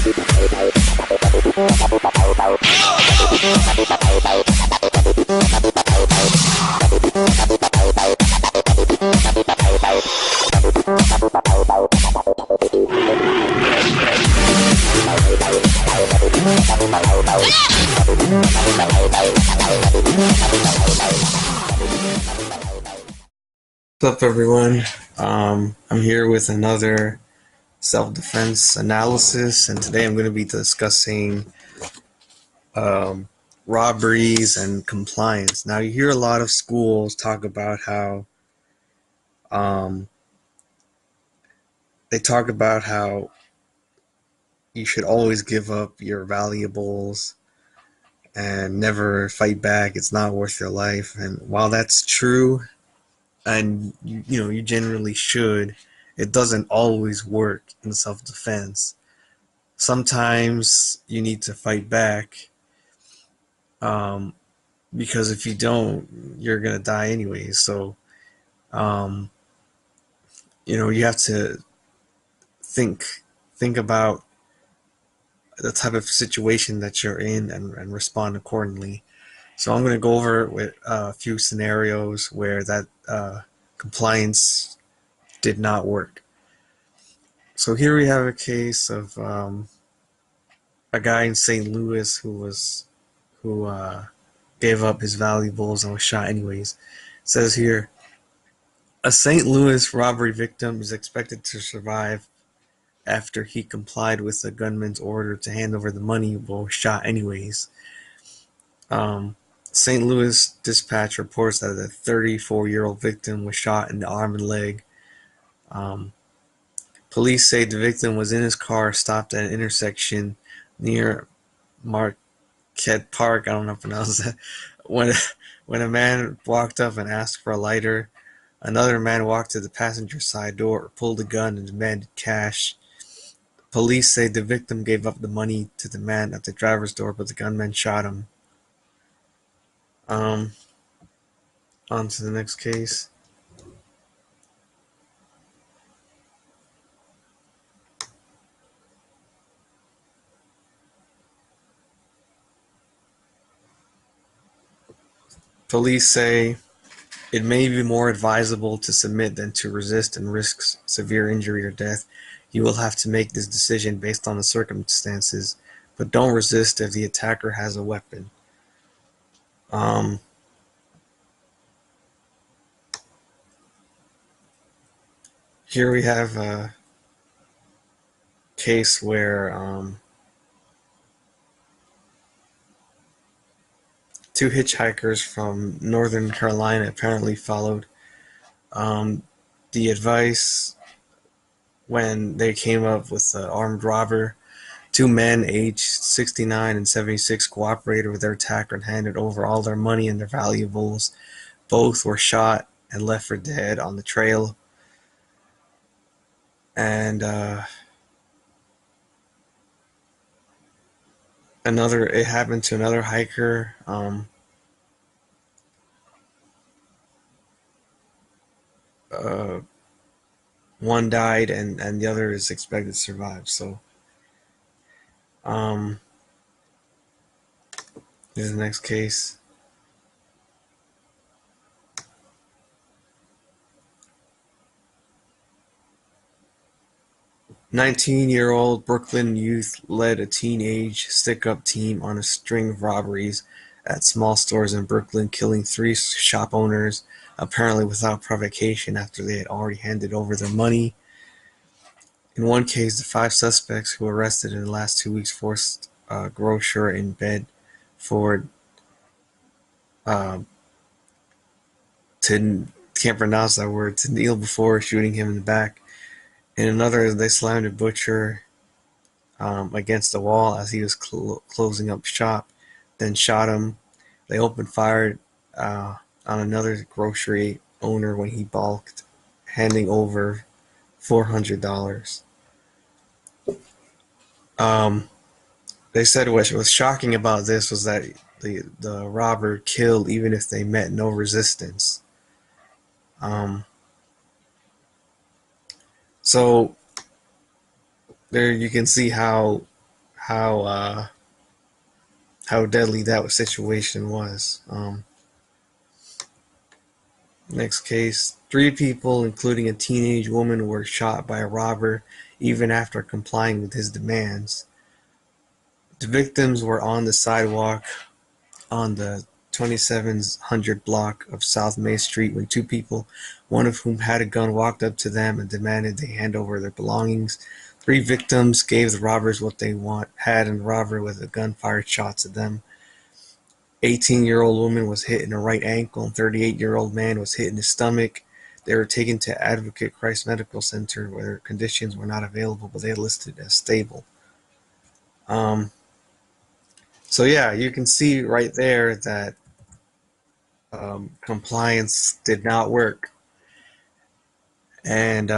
What's up, everyone? I'm here with another self-defense analysis, and today I'm going to be discussing um, robberies and compliance. Now, you hear a lot of schools talk about how um, you should always give up your valuables and never fight back. It's not worth your life. And while that's true, and you generally should, it doesn't always work in self-defense. Sometimes you need to fight back, um, because if you don't, you're gonna die anyways. So um, you have to think think about the type of situation that you're in and respond accordingly. So I'm gonna go over with a few scenarios where that compliance did not work. So here we have a case of a guy in St. Louis who gave up his valuables and was shot anyways. It says here, a St. Louis robbery victim is expected to survive after he complied with the gunman's order to hand over the money but was shot anyways. Um, St. Louis Dispatch reports that a 34-year-old victim was shot in the arm and leg. Um, Police say the victim was in his car, stopped at an intersection near Marquette Park. I don't know how to pronounce that. When when a man walked up and asked for a lighter, another man walked to the passenger side door, pulled a gun, and demanded cash. Police say the victim gave up the money to the man at the driver's door, but the gunman shot him. Um, On to the next case. Police say it may be more advisable to submit than to resist and risk severe injury or death. You will have to make this decision based on the circumstances, but don't resist if the attacker has a weapon. Um, Here we have a case where two hitchhikers from Northern Carolina apparently followed um, the advice when they came up with an armed robber. Two men aged 69 and 76 cooperated with their attacker and handed over all their money and their valuables. Both were shot and left for dead on the trail. And it happened to another hiker. Uh, One died, and the other is expected to survive. So, um, here's the next case. 19-year-old Brooklyn youth led a teenage stick-up team on a string of robberies at small stores in Brooklyn, killing three shop owners, apparently without provocation after they had already handed over their money. In one case, the five suspects who were arrested in the last 2 weeks forced a grocer in Bedford uh, to can't pronounce that word to kneel before shooting him in the back. In another, they slammed a butcher against the wall as he was closing up shop, then shot him. They opened fire uh, on another grocery owner when he balked, handing over $400. Um, they said what was shocking about this was that the robber killed even if they met no resistance. Um, so there you can see how how how deadly that situation was. Next case: three people, including a teenage woman, were shot by a robber even after complying with his demands. The victims were on the sidewalk on the 2700 block of South May Street when two people, one of whom had a gun, walked up to them and demanded they hand over their belongings. Three victims gave the robbers what they had, and the robber with a gun fired shots at them. 18-year-old woman was hit in her right ankle, and 38-year-old man was hit in his stomach. They were taken to Advocate Christ Medical Center where conditions were not available, but they listed as stable. Um, so yeah, you can see right there that compliance did not work, and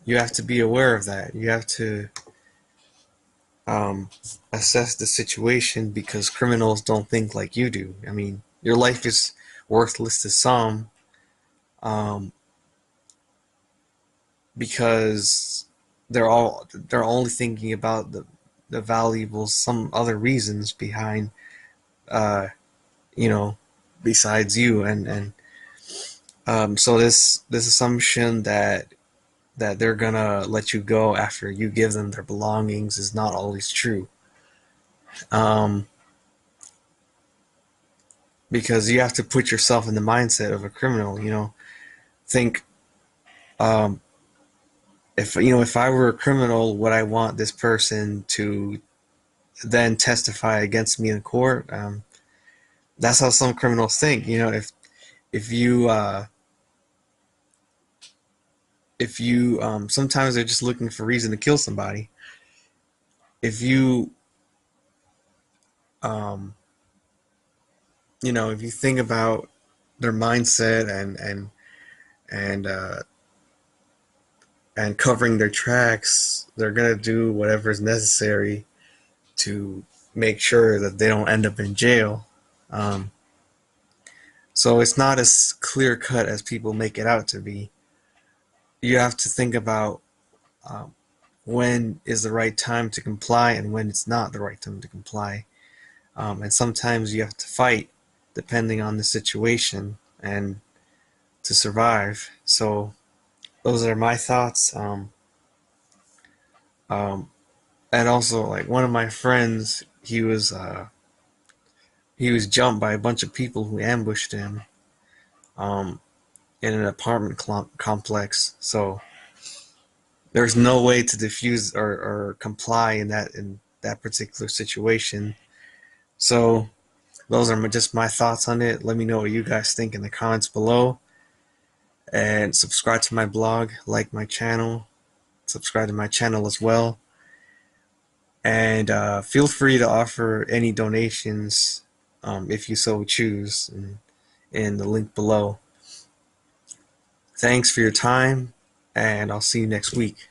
you have to be aware of that. You have to um, assess the situation because criminals don't think like you do. I mean, your life is worthless to some, um, because they're only thinking about the valuables, some other reasons behind, uh, you know, besides you, and so this assumption that they're gonna let you go after you give them their belongings is not always true. Um, because you have to put yourself in the mindset of a criminal. Think, um, if I were a criminal, would I want this person to then testify against me in court? That's how some criminals think. If you if you sometimes they're just looking for reason to kill somebody. If you um, if you think about their mindset and and covering their tracks, they're gonna do whatever is necessary to make sure that they don't end up in jail. Um, so it's not as clear cut as people make it out to be. You have to think about um, when is the right time to comply and when it's not the right time to comply. And sometimes you have to fight depending on the situation and to survive. So those are my thoughts. Um, and also, like, one of my friends, he was jumped by a bunch of people who ambushed him um, in an apartment complex. So there's no way to defuse or comply in that particular situation. So those are just my thoughts on it. Let me know what you guys think in the comments below, and subscribe to my blog, like my channel, subscribe to my channel as well, and feel free to offer any donations if you so choose in the link below. Thanks for your time, and I'll see you next week.